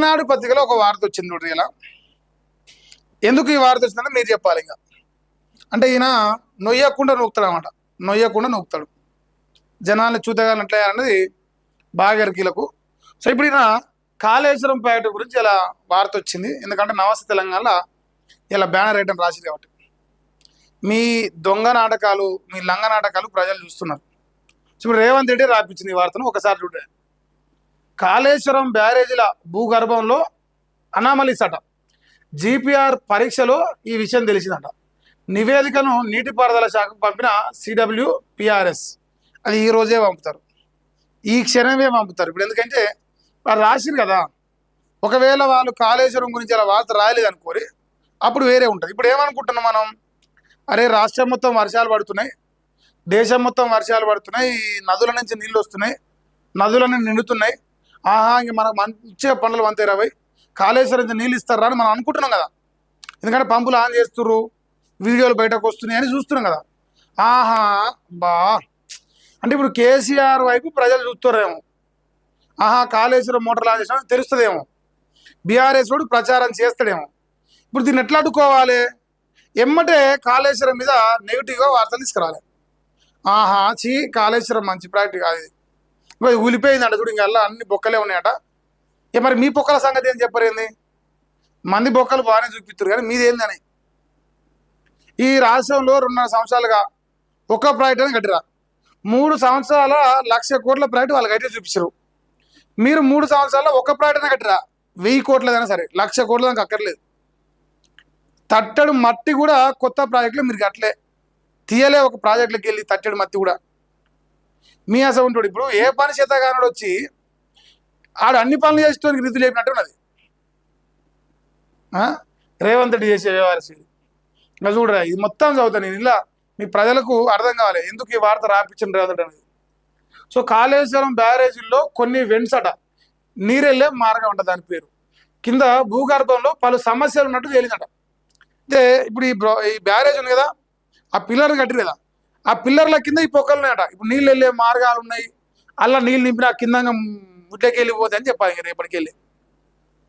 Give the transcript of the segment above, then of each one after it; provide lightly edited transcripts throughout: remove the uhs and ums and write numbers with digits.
ఈనాడు పత్రికలో ఒక వార్త వచ్చింది చూడండి. ఇలా ఎందుకు ఈ వార్త వచ్చిందంటే మీరు చెప్పాలి. ఇంకా అంటే ఈయన నొయ్యకుండా నూకుతాడు అనమాట. నొయ్యకుండా నూకుతాడు, జనాల్ని చూతగాలంటే అన్నది బాగా ఎరికీలకు. సో ఇప్పుడు ఈయన కాళేశ్వరం ప్రాజెక్టు గురించి ఇలా వార్త వచ్చింది. ఎందుకంటే నమస్తే తెలంగాణలో ఇలా బ్యానర్ ఐటమ్ రాసింది కాబట్టి మీ దొంగ నాటకాలు, మీ లంగ నాటకాలు ప్రజలు చూస్తున్నారు. సో ఇప్పుడు రేవంత్ రెడ్డి రాపించింది ఈ వార్తను, ఒకసారి చూడండి. కాళేశ్వరం బ్యారేజీల భూగర్భంలో అనామలీస్ అట. జిపిఆర్ పరీక్షలో ఈ విషయం తెలిసిందట. నివేదికను నీటిపారుదల శాఖకు పంపిన సిడబ్ల్యూపిఆర్ఎస్ అది ఈ రోజే పంపుతారు, ఈ క్షణమే పంపుతారు. ఇప్పుడు ఎందుకంటే వాళ్ళు రాసిరు కదా, ఒకవేళ వాళ్ళు కాళేశ్వరం గురించి అలా వార్త రాయలేదు అనుకోరి అప్పుడు వేరే ఉంటుంది. ఇప్పుడు ఏమనుకుంటున్నాం మనం, అరే రాష్ట్రం మొత్తం వర్షాలు పడుతున్నాయి, దేశం మొత్తం వర్షాలు పడుతున్నాయి, నదుల నుంచి నీళ్ళు వస్తున్నాయి, నదులన్నీ నిండుతున్నాయి, ఆహా ఇంక మనకు మంచిగా పనులు వంతేరావై కాళేశ్వరం నుంచి నీళ్ళు ఇస్తారా అని మనం అనుకుంటున్నాం కదా. ఎందుకంటే పంపులు ఆన్ చేస్తున్నారు, వీడియోలు బయటకు వస్తున్నాయి అని చూస్తున్నాం కదా. ఆహా బా అంటే ఇప్పుడు కేసీఆర్ వైపు ప్రజలు చూస్తారేమో, ఆహా కాళేశ్వరం మోటార్లు ఆన్ చేసినా తెలుస్తుందేమో, బీఆర్ఎస్ వాడు ప్రచారం చేస్తాడేమో. ఇప్పుడు దీన్ని ఎట్లా అడ్డుకోవాలి, ఎమ్మటే కాళేశ్వరం మీద నెగిటివ్గా వార్తలు తీసుకురావాలి. ఆహా చీ కాళేశ్వరం మంచి ప్రాజెక్ట్ కాదు, ఇది ఊలిపోయిందంట చూడు, ఇంకా అన్ని బొక్కలే ఉన్నాయట. మరి మీ బొక్కల సంగతి ఏం చెప్పరేంది, మంది బొక్కలు బాగానే చూపిస్తారు కానీ మీదేందని. ఈ రాష్ట్రంలో 2.5 సంవత్సరాలుగా ఒక్క ప్రాజెక్ట్ అని కట్టిరా, 3 సంవత్సరాల 1,00,000 కోట్ల ప్రాజెక్ట్ వాళ్ళకి అయితే చూపించారు. మీరు 3 సంవత్సరాల్లో ఒక్క ప్రాజెక్ట్ అని కట్టిరా, 1000 కోట్లదైనా సరే 1,00,000 కోట్ల దానికి అక్కర్లేదు. తట్టడు మట్టి కూడా కొత్త ప్రాజెక్టులు మీరు కట్టలే, తీయలే ఒక ప్రాజెక్టులకు వెళ్ళి తట్టడు మట్టి కూడా. మీ అసలు ఉంటాడు ఇప్పుడు ఏ పని చేతగానోడు వచ్చి ఆడు అన్ని పనులు చేసేటానికి రీతి లేపినట్టు ఉన్నది రేవంత్ రెడ్డి చేసే వ్యవహారశీలి. ఇంకా చూడరా, ఇది మొత్తం చదువుతాను నేను, ఇలా మీ ప్రజలకు అర్థం కావాలి ఎందుకు ఈ వార్త రాపించిన రేవంత్ రెడ్డి అనేది. సో కాళేశ్వరం బ్యారేజీల్లో కొన్ని వెంట్స్ అట, నీరెళ్ళే మార్గం అంట దాని పేరు. కింద భూగర్భంలో పలు సమస్యలు ఉన్నట్టు తేలిందట. అయితే ఇప్పుడు ఈ బ్యారేజ్ ఉంది కదా, ఆ పిల్లర్ కట్టిరు కదా, ఆ పిల్లర్ల కింద ఈ పొక్కలు ఉన్నాయట. ఇప్పుడు నీళ్ళు వెళ్ళే మార్గాలు ఉన్నాయి, అలా నీళ్ళు నింపిన కింద ముడ్లకి వెళ్ళిపోతాయి అని చెప్పాలి రేపటికి వెళ్ళి.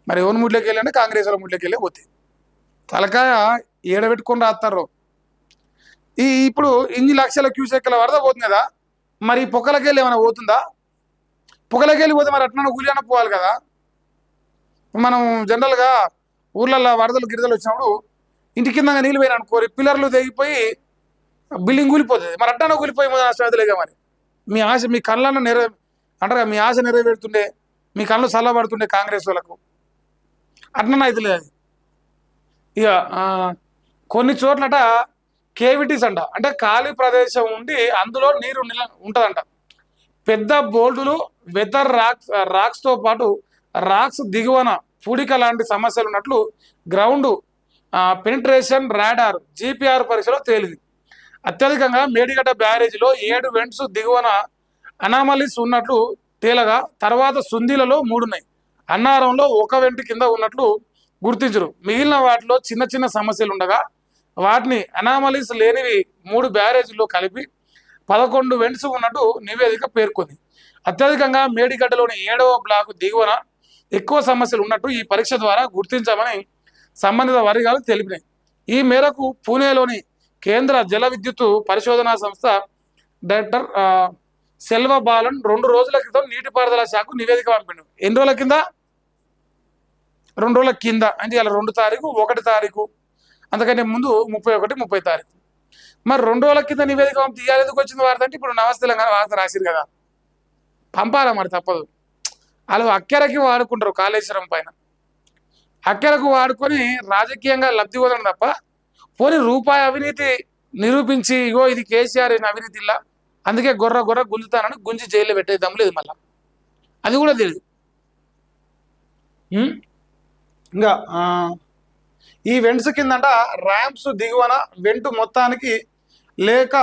మరి ఎవరి ముడ్లకి వెళ్ళి అంటే కాంగ్రెస్ వాళ్ళ ముడ్లకి వెళ్ళి పోతాయి. తలకాయ ఏడబెట్టుకొని రాస్తారు. ఇప్పుడు ఇన్ని లక్షల క్యూసెక్ల వరద పోతుంది కదా, మరి పొక్కలకి వెళ్ళి ఏమైనా పోతుందా? పొక్కలకి వెళ్ళిపోతే మరి అట్లా కూలియన్నా పోవాలి కదా. మనం జనరల్గా ఊర్లలో వరదలు గిరదలు వచ్చినప్పుడు ఇంటి కింద నీళ్ళు పోయినా అనుకోరి, పిల్లర్లు తెగిపోయి బిల్డింగ్ కూలిపోతుంది. మరి అట్లా కూలిపోయి నష్టం అయితే లేక మరి మీ ఆశ మీ కళ్ళను అంటారు, మీ ఆశ నెరవేరుతుండే, మీ కళ్ళు చల్లబడుతుండే కాంగ్రెస్ వాళ్ళకు, అట్లనే అయితే లేదు. ఇక కొన్ని చోట్లట కేవిటీస్ అంట, అంటే ఖాళీ ప్రదేశం ఉండి అందులో నీరు ఉంటుందంట. పెద్ద బోల్డులు, వెదర్ రాక్స్తో పాటు రాక్స్ దిగువన పూడిక లాంటి సమస్యలు ఉన్నట్లు గ్రౌండ్ పెనిట్రేషన్ రాడార్ జిపిఆర్ పరీక్షలో తేలింది. అత్యధికంగా మేడిగడ్డ బ్యారేజీలో 7 వెంట్స్ దిగువన అనామలీస్ ఉన్నట్లు తేలగా, తర్వాత సుందీలలో 3 ఉన్నాయి, అన్నారంలో 1 వెంట్ కింద ఉన్నట్లు గుర్తించరు. మిగిలిన వాటిలో చిన్న చిన్న సమస్యలు ఉండగా వాటిని అనామలీస్ లేనివి 3 బ్యారేజీల్లో కలిపి 11 వెంట్స్ ఉన్నట్టు నివేదిక పేర్కొంది. అత్యధికంగా మేడిగడ్డలోని 7వ బ్లాకు దిగువన ఎక్కువ సమస్యలు ఉన్నట్టు ఈ పరీక్ష ద్వారా గుర్తించామని సంబంధిత వర్గాలు తెలిపినాయి. ఈ మేరకు పూణేలోని కేంద్ర జల విద్యుత్ పరిశోధనా సంస్థ డైరెక్టర్ సెల్వ బాలన్ 2 రోజుల క్రితం నీటిపారుదల శాఖకు నివేదిక పంపిండు. ఎన్ని రోజుల కింద? 2 రోజుల కింద, అంటే ఇలా 2 తారీఖు 1 తారీఖు, అందుకంటే ముందు 31 30 తారీఖు. మరి 2 రోజుల కింద నివేదిక పంపి ఎందుకు వచ్చింది వార్త అంటే ఇప్పుడు నమస్తే తెలంగాణ వార్త రాసిరు కదా, పంపాలా మరి తప్పదు. వాళ్ళు అక్కెరకి వాడుకుంటారు కాళేశ్వరం పైన, అక్కెరకు వాడుకొని రాజకీయంగా లబ్ధి పొందడం తప్ప పోనీ రూపాయి అవినీతి నిరూపించి ఇగో ఇది కేసీఆర్ అవినీతి ఇలా అందుకే గొర్ర గుంజుతానని గుంజి జైల్లో పెట్టే దమ్ము లేదు, మళ్ళా అది కూడా తెలియదు. ఇంకా ఈ వెంట్స్ కిందట ర్యాంప్స్ దిగువన వెంటు మొత్తానికి లేక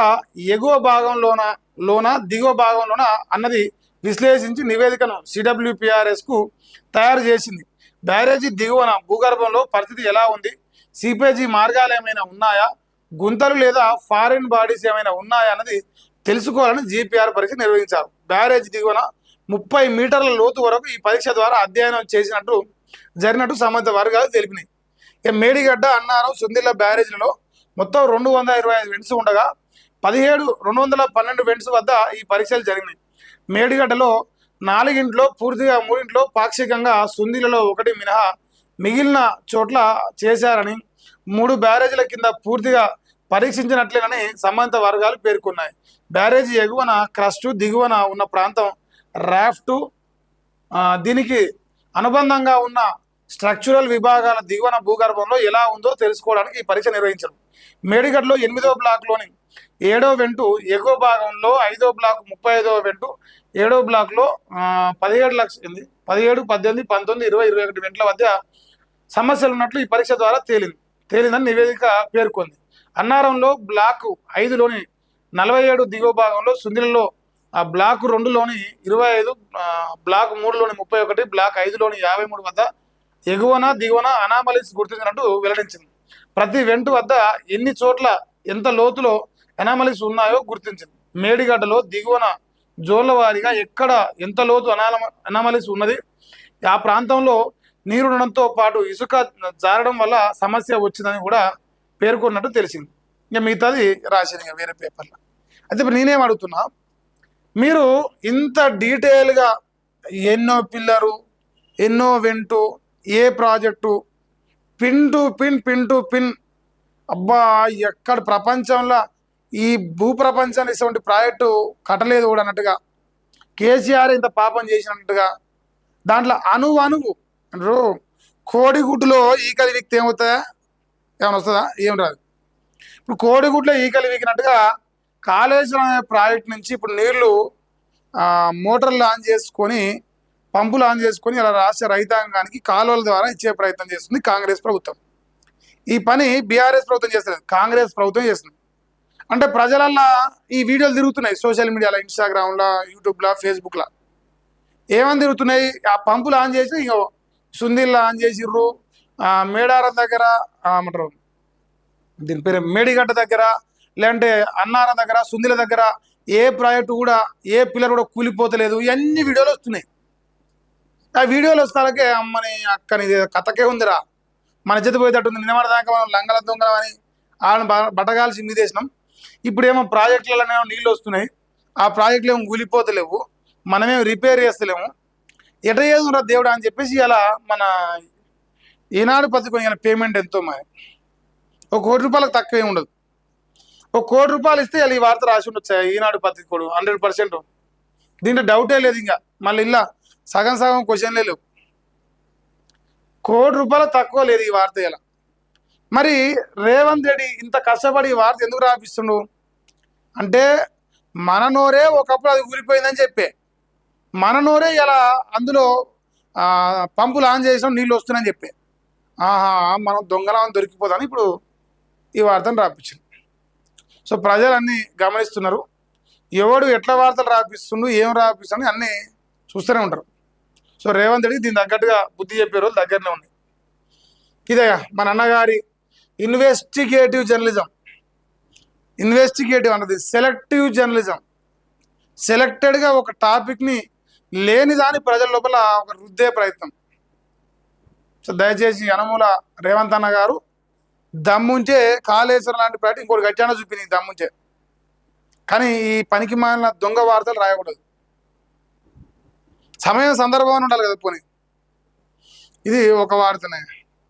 ఎగువ భాగంలోన దిగువ భాగంలోన అన్నది విశ్లేషించి నివేదికను సిడబ్ల్యూపిఆర్ఎస్కు తయారు చేసింది. బ్యారేజీ దిగువన భూగర్భంలో పరిస్థితి ఎలా ఉంది, సిపేజీ మార్గాలు ఏమైనా ఉన్నాయా, గుంతలు లేదా ఫారిన్ బాడీస్ ఏమైనా ఉన్నాయా అన్నది తెలుసుకోవాలని జిపిఆర్ పరీక్ష నిర్వహించారు. బ్యారేజ్ దిగువన 30 మీటర్ల లోతు వరకు ఈ పరీక్ష ద్వారా అధ్యయనం చేసినట్టు జరిగినట్టు సంబంధిత వర్గాలు తెలిపినాయి. ఇక మేడిగడ్డ, అన్నారం, సుందిళ్ళ బ్యారేజ్లలో మొత్తం 225 వెంట్స్ ఉండగా 212 వెంట్స్ వద్ద ఈ పరీక్షలు జరిగినాయి. మేడిగడ్డలో 4 పూర్తిగా, 3 పాక్షికంగా, సుందిలలో 1 మినహా మిగిలిన చోట్ల చేశారని, 3 బ్యారేజీల కింద పూర్తిగా పరీక్షించినట్లేనని సంబంధిత వర్గాలు పేర్కొన్నాయి. బ్యారేజీ ఎగువన క్రస్టు, దిగువన ఉన్న ప్రాంతం రాఫ్టు, దీనికి అనుబంధంగా ఉన్న స్ట్రక్చరల్ విభాగాల దిగువన భూగర్భంలో ఎలా ఉందో తెలుసుకోవడానికి ఈ పరీక్ష నిర్వహించారు. మేడిగడ్డలో 8వ బ్లాక్లోని 7వ వెంటు ఎగువ భాగంలో, 5వ బ్లాక్ 35వ వెంటు, 7వ బ్లాక్లో 17, 18, 19, 20, 21 వెంట్ల మధ్య సమస్యలు ఉన్నట్లు ఈ పరీక్ష ద్వారా తేలిందని నివేదిక పేర్కొంది. అన్నారంలో బ్లాక్ 5లోని 47 దిగువ భాగంలో, సుందిలలో బ్లాక్ 2లోని 25, బ్లాక్ 3లోని 31, బ్లాక్ 5లోని 53 వద్ద ఎగువన, దిగువన అనామలీస్ గుర్తించినట్టు వెల్లడించింది. ప్రతి వెంటు వద్ద ఎన్ని చోట్ల ఎంత లోతులో అనామలీస్ ఉన్నాయో గుర్తించింది. మేడిగడ్డలో దిగువన జోన్ల వారీగా ఎక్కడ ఎంత లోతు అనామలీస్ ఉన్నది, ఆ ప్రాంతంలో నీరు ఉండడంతో పాటు ఇసుక జారడం వల్ల సమస్య వచ్చిందని కూడా పేర్కొన్నట్టు తెలిసింది. ఇంకా మిగతాది రాసింది ఇంకా వేరే పేపర్లో. అయితే ఇప్పుడు నేనేం అడుగుతున్నా, మీరు ఇంత డీటెయిల్గా ఎన్నో పిల్లరు, ఎన్నో went, A project, pin to pin, అబ్బా ఎక్కడ ప్రపంచంలో ఈ భూప్రపంచాన్ని ఇటువంటి ప్రాజెక్టు కట్టలేదు కూడా అన్నట్టుగా, కేసీఆర్ ఇంత పాపం చేసినట్టుగా, దాంట్లో అణువు అంటారు కోడిగుడ్డులో ఈకలు వీక్తే ఏమవుతుందా, ఏమైనా వస్తుందా? ఏం రాదు. ఇప్పుడు కోడిగుడ్లో ఈకలు వీకినట్టుగా కాళేశ్వరం అనే ప్రాజెక్ట్ నుంచి ఇప్పుడు నీళ్లు మోటార్లు ఆన్ చేసుకొని, పంపులు ఆన్ చేసుకొని ఇలా రాష్ట్ర రైతాంగానికి కాలువల ద్వారా ఇచ్చే ప్రయత్నం చేస్తుంది కాంగ్రెస్ ప్రభుత్వం. ఈ పని బీఆర్ఎస్ ప్రభుత్వం చేస్తుంది, కాంగ్రెస్ ప్రభుత్వం చేస్తుంది. అంటే ప్రజలల్లో ఈ వీడియోలు తిరుగుతున్నాయి సోషల్ మీడియాలో, ఇన్స్టాగ్రామ్లో, యూట్యూబ్లో, ఫేస్బుక్లో. ఏమని తిరుగుతున్నాయి? ఆ పంపులు ఆన్ చేసి ఇంకో సుందిల్లో ఆన్ చేసిర్రు, మేడారం దగ్గర ఏమంటారు దీని పేరు మేడిగడ్డ దగ్గర, లేదంటే అన్నారం దగ్గర, సుందిల దగ్గర ఏ ప్రాజెక్టు కూడా, ఏ పిల్లలు కూడా కూలిపోతలేదు. ఇవన్నీ వీడియోలు వస్తున్నాయి. ఆ వీడియోలు వస్తాకే అమ్మని అక్కని కథకే ఉందిరా, మన చేతి పోయేటట్టుంది. నిలబడదాకా మనం లంగల దొంగలం అని వాళ్ళని బట్టగాల్సి మీదేసినాం. ఇప్పుడేమో ప్రాజెక్టులలోనేమో నీళ్ళు వస్తున్నాయి, ఆ ప్రాజెక్టులు ఏమో కూలిపోతలేవు, మనమేమో రిపేర్ చేస్తలేము. ఎట ఏదురా దేవుడు అని చెప్పేసి ఇలా మన ఈనాడు పత్రిక పేమెంట్ ఎంతో మరి ₹1 కోటి తక్కువే ఉండదు. ₹1 కోటి ఇస్తే ఇలా ఈ వార్త రాసి ఉండొచ్చు ఈనాడు పత్రిక 100%. దీంట్లో డౌటే లేదు. ఇంకా మళ్ళీ ఇలా సగం క్వశ్చన్లే లేవు. ₹1 కోటి తక్కువ లేదు ఈ వార్త. ఇలా మరి రేవంత్ రెడ్డి ఇంత కష్టపడి ఈ వార్త ఎందుకు రాపిస్తుండు అంటే, మన నోరే ఒకప్పుడు అది ఊరిపోయిందని చెప్పే, మన నోరే ఇలా అందులో పంపులు ఆన్ చేసినాం నీళ్ళు వస్తున్నాయని చెప్పే, మనం దొంగలం దొరికిపోతాను ఇప్పుడు ఈ వార్తను రాపించింది. సో ప్రజలన్నీ గమనిస్తున్నారు, ఎవడు ఎట్లా వార్తలు రాపిస్తుండు, ఏం రాపిస్తుండు అన్నీ చూస్తూనే ఉంటారు. సో రేవంత్ రెడ్డి దీని తగ్గట్టుగా బుద్ధి చెప్పే రోజులు దగ్గరనే ఉన్నాయి. ఇదే మన అన్నగారి ఇన్వెస్టిగేటివ్ జర్నలిజం. ఇన్వెస్టిగేటివ్ అన్నది సెలెక్టివ్ జర్నలిజం. సెలెక్టెడ్గా ఒక టాపిక్ని లేని దాని ప్రజల లోపల ఒక రుద్దే ప్రయత్నం. సో దయచేసి యనమూల రేవంత్ అన్న గారు దమ్ముంచే కాళేశ్వరం లాంటి ప్రాజెక్ట్ ఇంకోటి గట్టాన చూపింది దమ్ముంచే, కానీ ఈ పనికి మాలిన దొంగ వార్తలు రాయకూడదు. సమయం సందర్భం ఉండాలి కదా. పోనీ ఇది ఒక వార్తనే.